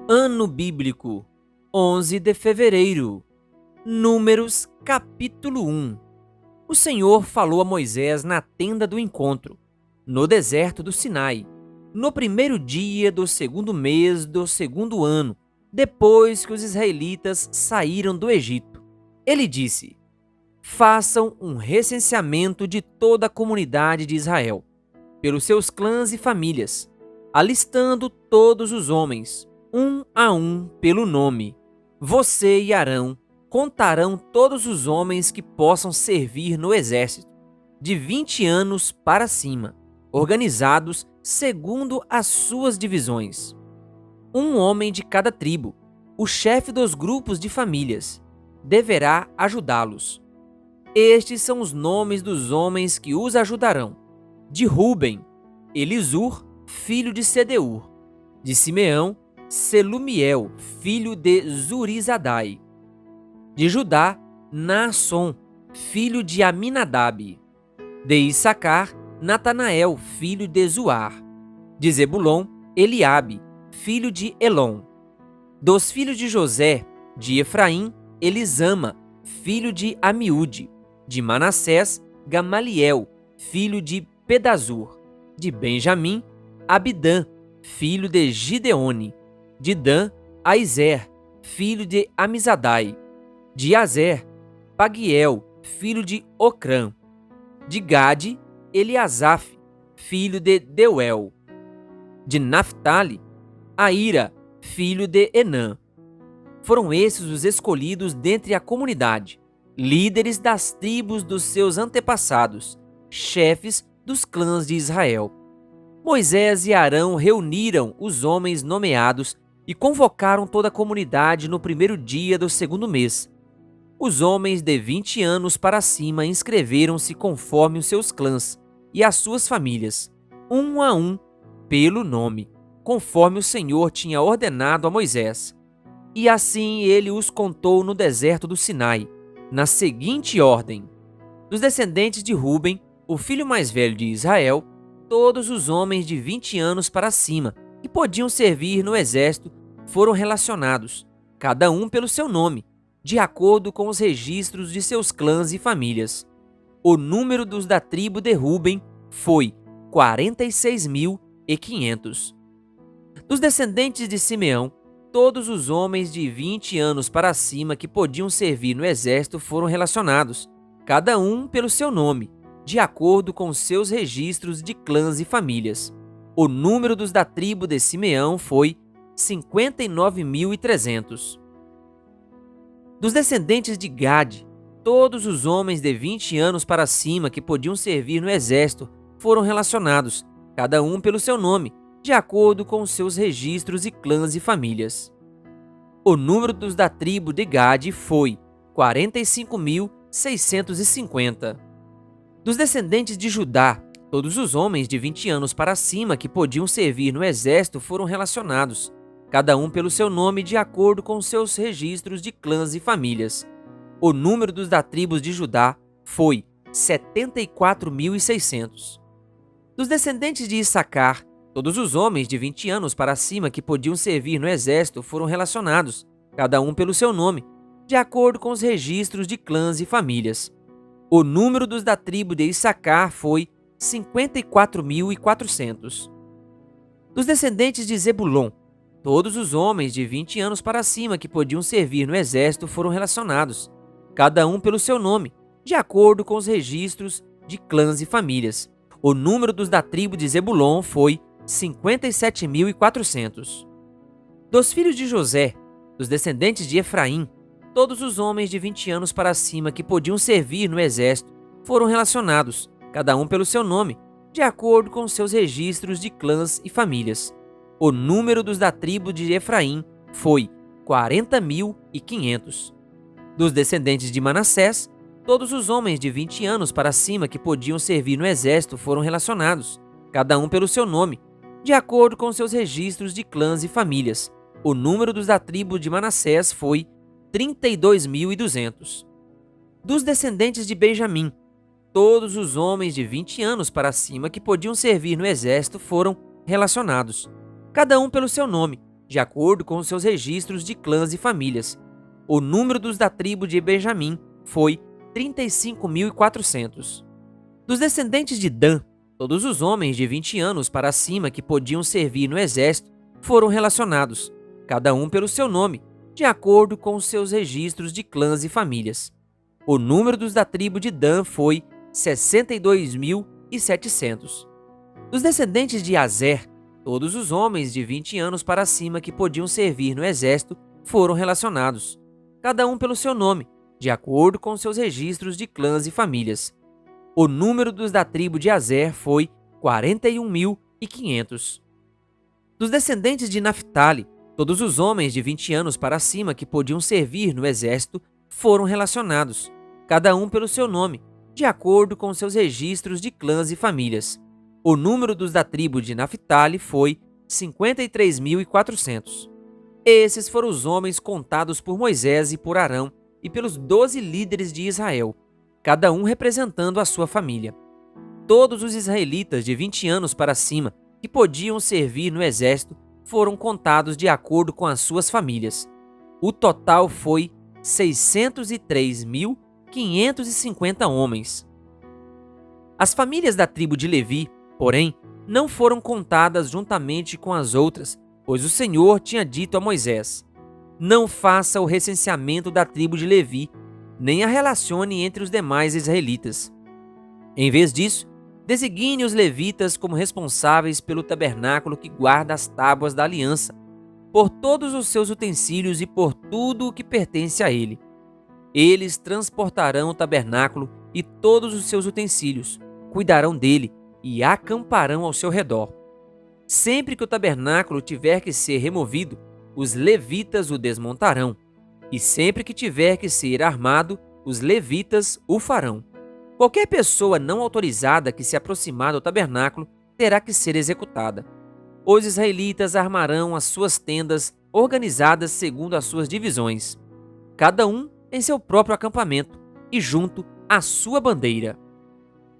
Ano bíblico, 11 de fevereiro. Números, capítulo 1. O Senhor falou a Moisés na tenda do encontro, no deserto do Sinai, no primeiro dia do segundo mês do segundo ano, depois que os israelitas saíram do Egito. Ele disse: façam um recenseamento de toda a comunidade de Israel, pelos seus clãs e famílias, alistando todos os homens, um a um pelo nome. Você e Arão contarão todos os homens que possam servir no exército, de 20 anos para cima, organizados segundo as suas divisões. Um homem de cada tribo, o chefe dos grupos de famílias, deverá ajudá-los. Estes são os nomes dos homens que os ajudarão: de Ruben, Elisur, filho de Sedeur; de Simeão, Selumiel, filho de Zurizadai; de Judá, Naasson, filho de Aminadab; de Issacar, Natanael, filho de Zuar; de Zebulon, Eliabe, filho de Elon; dos filhos de José, de Efraim, Elisama, filho de Amiúde; de Manassés, Gamaliel, filho de Pedazur; de Benjamim, Abidã, filho de Gideone; de Dan, Aizer, filho de Amizadai; de Azer, Pagiel, filho de Ocrã; de Gade, Eliasaf, filho de Deuel; de Naphtali, Aira, filho de Enã. Foram esses os escolhidos dentre a comunidade, líderes das tribos dos seus antepassados, chefes dos clãs de Israel. Moisés e Arão reuniram os homens nomeados e convocaram toda a comunidade no primeiro dia do segundo mês. Os homens de 20 anos para cima inscreveram-se conforme os seus clãs e as suas famílias, um a um, pelo nome, conforme o Senhor tinha ordenado a Moisés. E assim ele os contou no deserto do Sinai, na seguinte ordem: dos descendentes de Ruben, o filho mais velho de Israel, todos os homens de 20 anos para cima que podiam servir no exército foram relacionados, cada um pelo seu nome, de acordo com os registros de seus clãs e famílias. O número dos da tribo de Ruben foi 46.500. Dos descendentes de Simeão, todos os homens de 20 anos para cima que podiam servir no exército foram relacionados, cada um pelo seu nome, de acordo com seus registros de clãs e famílias. O número dos da tribo de Simeão foi 59.300. Dos descendentes de Gade, todos os homens de 20 anos para cima que podiam servir no exército foram relacionados, cada um pelo seu nome, de acordo com seus registros de clãs e famílias. O número dos da tribo de Gade foi 45.650. Dos descendentes de Judá, todos os homens de 20 anos para cima que podiam servir no exército foram relacionados, cada um pelo seu nome de acordo com seus registros de clãs e famílias. O número dos da tribos de Judá foi 74.600. Dos descendentes de Issacar, todos os homens de 20 anos para cima que podiam servir no exército foram relacionados, cada um pelo seu nome, de acordo com os registros de clãs e famílias. O número dos da tribo de Issacar foi 54.400. Dos descendentes de Zebulon, todos os homens de 20 anos para cima que podiam servir no exército foram relacionados, cada um pelo seu nome, de acordo com os registros de clãs e famílias. O número dos da tribo de Zebulon foi 57.400. Dos filhos de José, dos descendentes de Efraim, todos os homens de 20 anos para cima que podiam servir no exército foram relacionados, cada um pelo seu nome, de acordo com seus registros de clãs e famílias. O número dos da tribo de Efraim foi 40.500. Dos descendentes de Manassés, todos os homens de 20 anos para cima que podiam servir no exército foram relacionados, cada um pelo seu nome, de acordo com seus registros de clãs e famílias. O número dos da tribo de Manassés foi 32.200. Dos descendentes de Benjamim, todos os homens de 20 anos para cima que podiam servir no exército foram relacionados, cada um pelo seu nome, de acordo com seus registros de clãs e famílias. O número dos da tribo de Benjamim foi 35.400. Dos descendentes de Dan, todos os homens de 20 anos para cima que podiam servir no exército foram relacionados, cada um pelo seu nome, de acordo com seus registros de clãs e famílias. O número dos da tribo de Dan foi 62.700. Dos descendentes de Azer, todos os homens de 20 anos para cima que podiam servir no exército foram relacionados, cada um pelo seu nome, de acordo com seus registros de clãs e famílias. O número dos da tribo de Azer foi 41.500. Dos descendentes de Naphtali, todos os homens de 20 anos para cima que podiam servir no exército foram relacionados, cada um pelo seu nome, de acordo com seus registros de clãs e famílias. O número dos da tribo de Naphtali foi 53.400. Esses foram os homens contados por Moisés e por Arão e pelos 12 líderes de Israel, cada um representando a sua família. Todos os israelitas de 20 anos para cima que podiam servir no exército foram contados de acordo com as suas famílias. O total foi 603.550 homens. As famílias da tribo de Levi, porém, não foram contadas juntamente com as outras, pois o Senhor tinha dito a Moisés: não faça o recenseamento da tribo de Levi, nem a relacione entre os demais israelitas. Em vez disso, designe os levitas como responsáveis pelo tabernáculo que guarda as tábuas da aliança, por todos os seus utensílios e por tudo o que pertence a ele. Eles transportarão o tabernáculo e todos os seus utensílios, cuidarão dele e acamparão ao seu redor. Sempre que o tabernáculo tiver que ser removido, os levitas o desmontarão, e sempre que tiver que ser armado, os levitas o farão. Qualquer pessoa não autorizada que se aproximar do tabernáculo terá que ser executada. Os israelitas armarão as suas tendas organizadas segundo as suas divisões, cada um em seu próprio acampamento e junto à sua bandeira.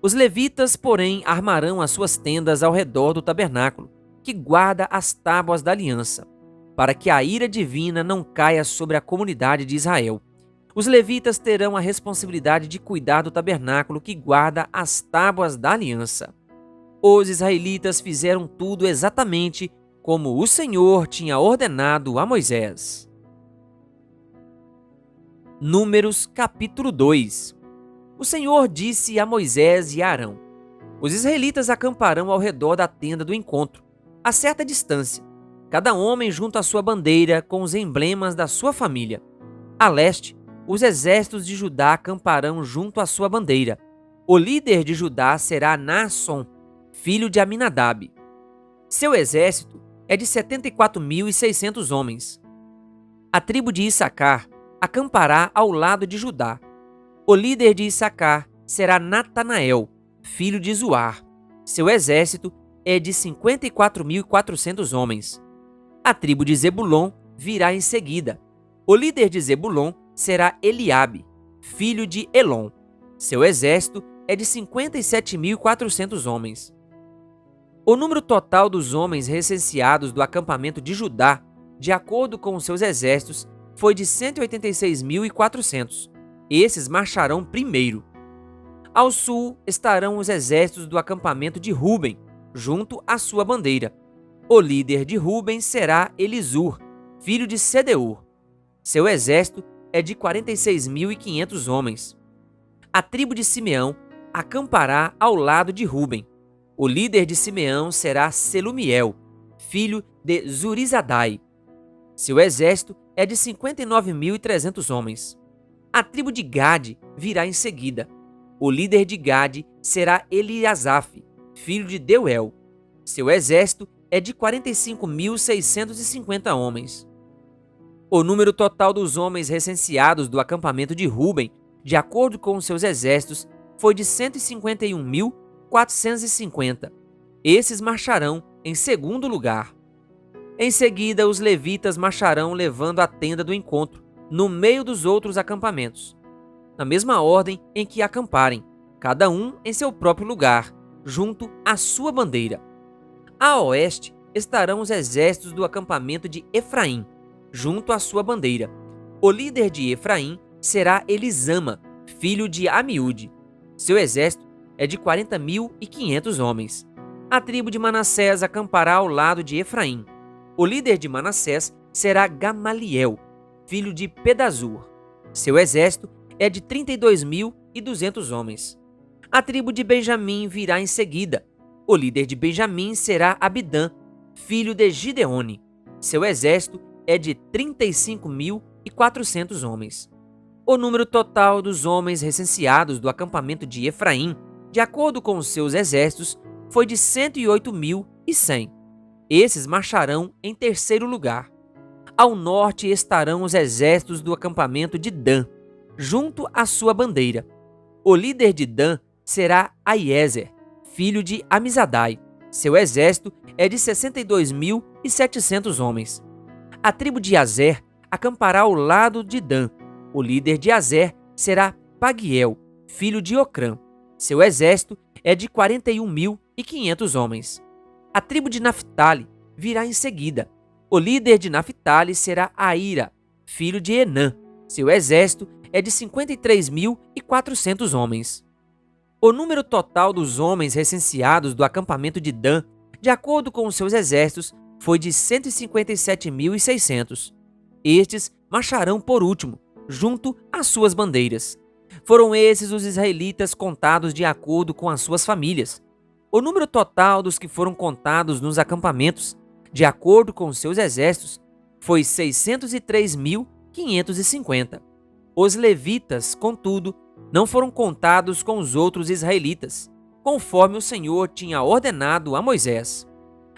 Os levitas, porém, armarão as suas tendas ao redor do tabernáculo, que guarda as tábuas da aliança, para que a ira divina não caia sobre a comunidade de Israel. Os levitas terão a responsabilidade de cuidar do tabernáculo que guarda as tábuas da aliança. Os israelitas fizeram tudo exatamente como o Senhor tinha ordenado a Moisés. Números capítulo 2. O Senhor disse a Moisés e a Arão: os israelitas acamparão ao redor da tenda do encontro, a certa distância, cada homem junto à sua bandeira com os emblemas da sua família. A leste, os exércitos de Judá acamparão junto à sua bandeira. O líder de Judá será Naasson, filho de Aminadab. Seu exército é de 74.600 homens. A tribo de Issacar acampará ao lado de Judá. O líder de Issacar será Natanael, filho de Zuar. Seu exército é de 54.400 homens. A tribo de Zebulon virá em seguida. O líder de Zebulon será Eliabe, filho de Elon. Seu exército é de 57.400 homens. O número total dos homens recenseados do acampamento de Judá, de acordo com os seus exércitos, foi de 186.400. Esses marcharão primeiro. Ao sul estarão os exércitos do acampamento de Ruben, junto à sua bandeira. O líder de Ruben será Elisur, filho de Sedeur. Seu exército é de 46.500 homens. A tribo de Simeão acampará ao lado de Ruben. O líder de Simeão será Selumiel, filho de Zurizadai. Seu exército é de 59.300 homens. A tribo de Gade virá em seguida. O líder de Gade será Eliasaf, filho de Deuel. Seu exército é de 45.650 homens. O número total dos homens recenseados do acampamento de Ruben, de acordo com seus exércitos, foi de 151.450. Esses marcharão em segundo lugar. Em seguida, os levitas marcharão levando a tenda do encontro, no meio dos outros acampamentos, na mesma ordem em que acamparem, cada um em seu próprio lugar, junto à sua bandeira. A oeste, estarão os exércitos do acampamento de Efraim, junto à sua bandeira. O líder de Efraim será Elisama, filho de Amiúde. Seu exército é de 40.500 homens. A tribo de Manassés acampará ao lado de Efraim. O líder de Manassés será Gamaliel, filho de Pedazur. Seu exército é de 32.200 homens. A tribo de Benjamim virá em seguida. O líder de Benjamim será Abidã, filho de Gideone. Seu exército é de 35.400 homens. O número total dos homens recenseados do acampamento de Efraim, de acordo com os seus exércitos, foi de 108.100. Esses marcharão em terceiro lugar. Ao norte estarão os exércitos do acampamento de Dan, junto à sua bandeira. O líder de Dan será Aiezer, filho de Amizadai. Seu exército é de 62.700 homens. A tribo de Azer acampará ao lado de Dan. O líder de Azer será Pagiel, filho de Ocrã. Seu exército é de 41.500 homens. A tribo de Naphtali virá em seguida. O líder de Naphtali será Aíra, filho de Enã. Seu exército é de 53.400 homens. O número total dos homens recenseados do acampamento de Dan, de acordo com os seus exércitos, foi de 157.600. Estes marcharão por último, junto às suas bandeiras. Foram esses os israelitas contados de acordo com as suas famílias. O número total dos que foram contados nos acampamentos, de acordo com os seus exércitos, foi 603.550. Os levitas, contudo, não foram contados com os outros israelitas, conforme o Senhor tinha ordenado a Moisés.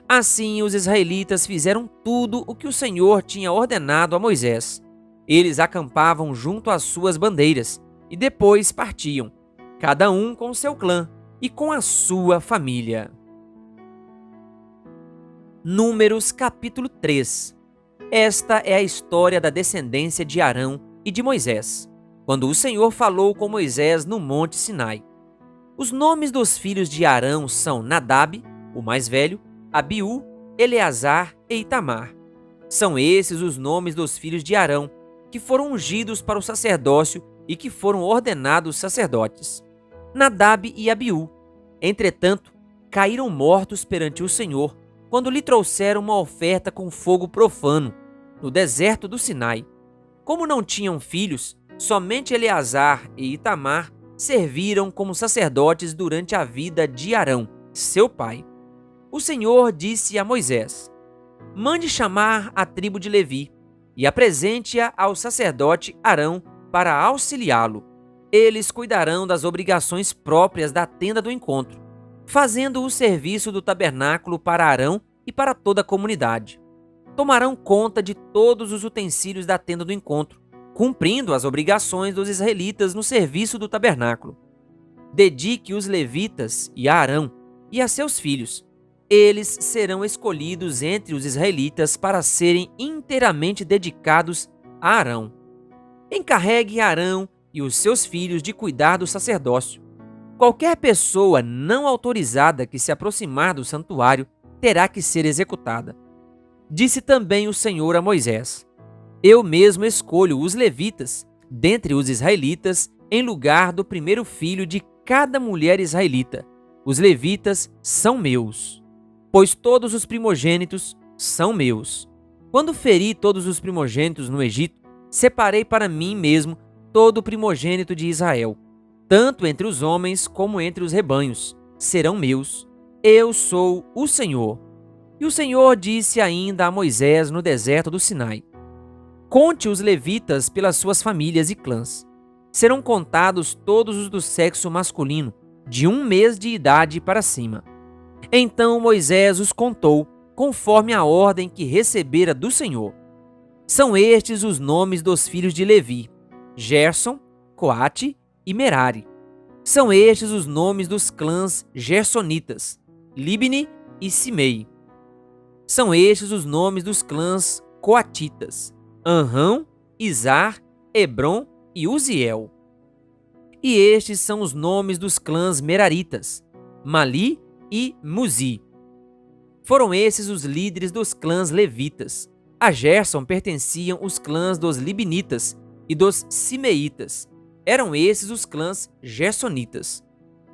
Assim, os israelitas fizeram tudo o que o Senhor tinha ordenado a Moisés. Eles acampavam junto às suas bandeiras e depois partiam, cada um com seu clã e com a sua família. Números capítulo 3. Esta é a história da descendência de Arão e de Moisés, quando o Senhor falou com Moisés no monte Sinai. Os nomes dos filhos de Arão são Nadab, o mais velho, Abiú, Eleazar e Itamar. São esses os nomes dos filhos de Arão, que foram ungidos para o sacerdócio e que foram ordenados sacerdotes. Nadab e Abiú, entretanto, caíram mortos perante o Senhor quando lhe trouxeram uma oferta com fogo profano, no deserto do Sinai. Como não tinham filhos, somente Eleazar e Itamar serviram como sacerdotes durante a vida de Arão, seu pai. O Senhor disse a Moisés: mande chamar a tribo de Levi e apresente-a ao sacerdote Arão para auxiliá-lo. Eles cuidarão das obrigações próprias da tenda do encontro, fazendo o serviço do tabernáculo para Arão e para toda a comunidade. Tomarão conta de todos os utensílios da tenda do encontro, cumprindo as obrigações dos israelitas no serviço do tabernáculo. Dedique os levitas e a Arão e a seus filhos. Eles serão escolhidos entre os israelitas para serem inteiramente dedicados a Arão. Encarregue Arão e os seus filhos de cuidar do sacerdócio. Qualquer pessoa não autorizada que se aproximar do santuário terá que ser executada. Disse também o Senhor a Moisés: eu mesmo escolho os levitas dentre os israelitas em lugar do primeiro filho de cada mulher israelita. Os levitas são meus, pois todos os primogênitos são meus. Quando feri todos os primogênitos no Egito, separei para mim mesmo todo o primogênito de Israel, tanto entre os homens como entre os rebanhos, serão meus. Eu sou o Senhor. E o Senhor disse ainda a Moisés no deserto do Sinai: conte os levitas pelas suas famílias e clãs. Serão contados todos os do sexo masculino, de 1 mês de idade para cima. Então Moisés os contou, conforme a ordem que recebera do Senhor. São estes os nomes dos filhos de Levi: Gerson, Coate e Merari. São estes os nomes dos clãs gersonitas: Libni e Simei. São estes os nomes dos clãs coatitas: Anrão, Izar, Hebron e Uziel. E estes são os nomes dos clãs meraritas: Mali e Muzi. Foram esses os líderes dos clãs levitas. A Gerson pertenciam os clãs dos libinitas e dos simeitas. Eram esses os clãs gersonitas.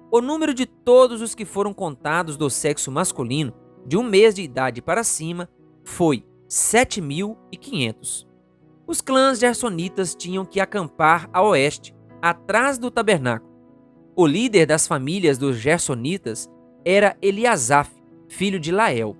O número de todos os que foram contados do sexo masculino, de 1 mês de idade para cima, foi 7.500. Os clãs gersonitas tinham que acampar a oeste, atrás do tabernáculo. O líder das famílias dos gersonitas era Eliasaf, filho de Lael.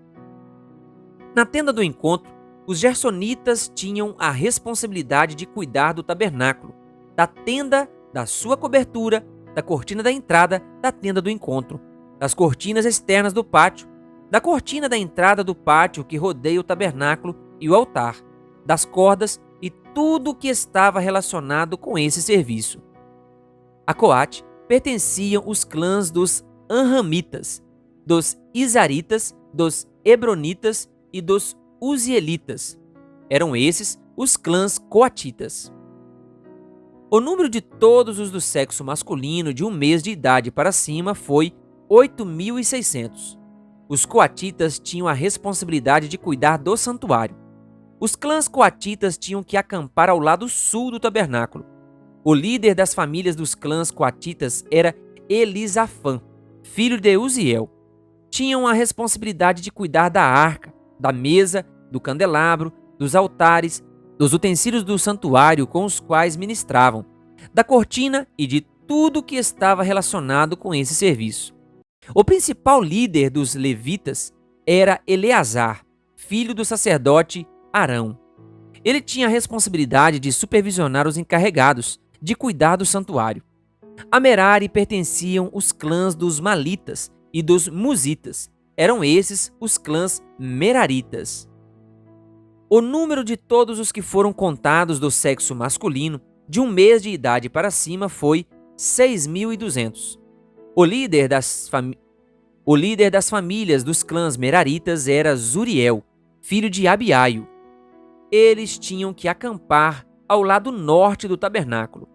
Na tenda do encontro, os gersonitas tinham a responsabilidade de cuidar do tabernáculo, da tenda, da sua cobertura, da cortina da entrada da tenda do encontro, das cortinas externas do pátio, da cortina da entrada do pátio que rodeia o tabernáculo e o altar, das cordas e tudo o que estava relacionado com esse serviço. A Coate pertenciam os clãs dos Anramitas, dos Izaritas, dos Hebronitas e dos Uzielitas. Eram esses os clãs coatitas. O número de todos os do sexo masculino de 1 mês de idade para cima foi 8.600. Os coatitas tinham a responsabilidade de cuidar do santuário. Os clãs coatitas tinham que acampar ao lado sul do tabernáculo. O líder das famílias dos clãs coatitas era Elisafã, filho de Uziel. Tinham a responsabilidade de cuidar da arca, da mesa, do candelabro, dos altares, dos utensílios do santuário com os quais ministravam, da cortina e de tudo que estava relacionado com esse serviço. O principal líder dos levitas era Eleazar, filho do sacerdote Arão. Ele tinha a responsabilidade de supervisionar os encarregados de cuidar do santuário. A Merari pertenciam os clãs dos Malitas e dos Musitas. Eram esses os clãs Meraritas. O número de todos os que foram contados do sexo masculino, de 1 mês de idade para cima, foi 6.200. O líder das famílias dos clãs Meraritas era Zuriel, filho de Abiaio. Eles tinham que acampar ao lado norte do tabernáculo.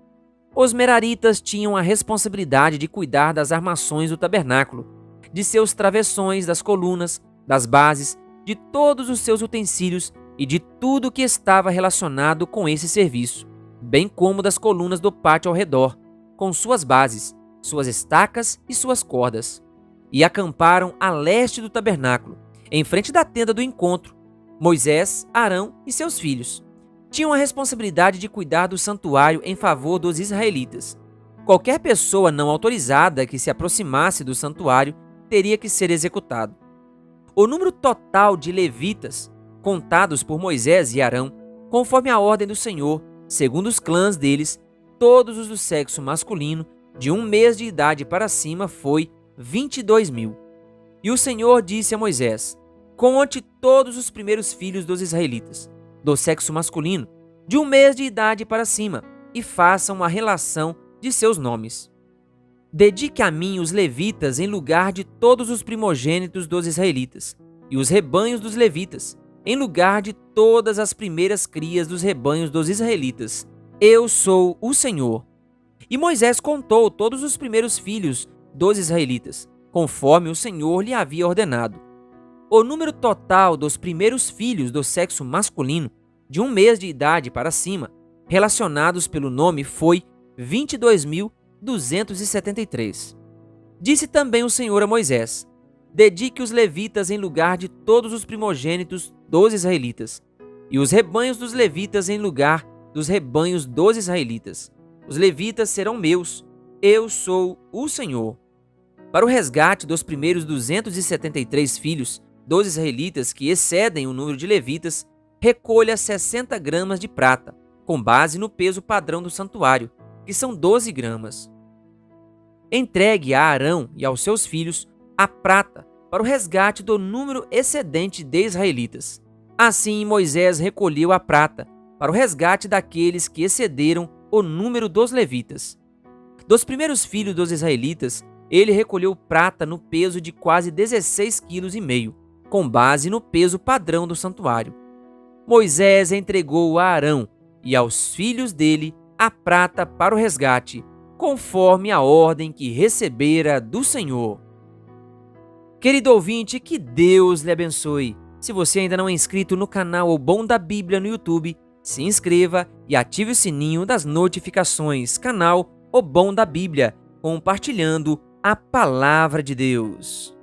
Os Meraritas tinham a responsabilidade de cuidar das armações do tabernáculo, de seus travessões, das colunas, das bases, de todos os seus utensílios e de tudo que estava relacionado com esse serviço, bem como das colunas do pátio ao redor, com suas bases, suas estacas e suas cordas. E acamparam a leste do tabernáculo, em frente da tenda do encontro. Moisés, Arão e seus filhos tinham a responsabilidade de cuidar do santuário em favor dos israelitas. Qualquer pessoa não autorizada que se aproximasse do santuário teria que ser executado. O número total de levitas, contados por Moisés e Arão, conforme a ordem do Senhor, segundo os clãs deles, todos os do sexo masculino, de 1 mês de idade para cima, foi 22.000. E o Senhor disse a Moisés: conte todos os primeiros filhos dos israelitas, do sexo masculino, de 1 mês de idade para cima, e façam a relação de seus nomes. Dedique a mim os levitas em lugar de todos os primogênitos dos israelitas, e os rebanhos dos levitas, em lugar de todas as primeiras crias dos rebanhos dos israelitas. Eu sou o Senhor. E Moisés contou todos os primeiros filhos dos israelitas, conforme o Senhor lhe havia ordenado. O número total dos primeiros filhos do sexo masculino, de 1 mês de idade para cima, relacionados pelo nome, foi 22.273. Disse também o Senhor a Moisés: dedique os levitas em lugar de todos os primogênitos dos israelitas, e os rebanhos dos levitas em lugar dos rebanhos dos israelitas. Os levitas serão meus, eu sou o Senhor. Para o resgate dos primeiros 273 filhos dos israelitas que excedem o número de levitas, recolha 60 gramas de prata, com base no peso padrão do santuário, que são 12 gramas. Entregue a Arão e aos seus filhos a prata para o resgate do número excedente de israelitas. Assim, Moisés recolheu a prata para o resgate daqueles que excederam o número dos levitas. Dos primeiros filhos dos israelitas, ele recolheu prata no peso de quase 16,5 kg, com base no peso padrão do santuário. Moisés entregou a Arão e aos filhos dele a prata para o resgate, conforme a ordem que recebera do Senhor. Querido ouvinte, que Deus lhe abençoe. Se você ainda não é inscrito no canal O Bom da Bíblia no YouTube, se inscreva e ative o sininho das notificações. Canal O Bom da Bíblia, compartilhando a palavra de Deus.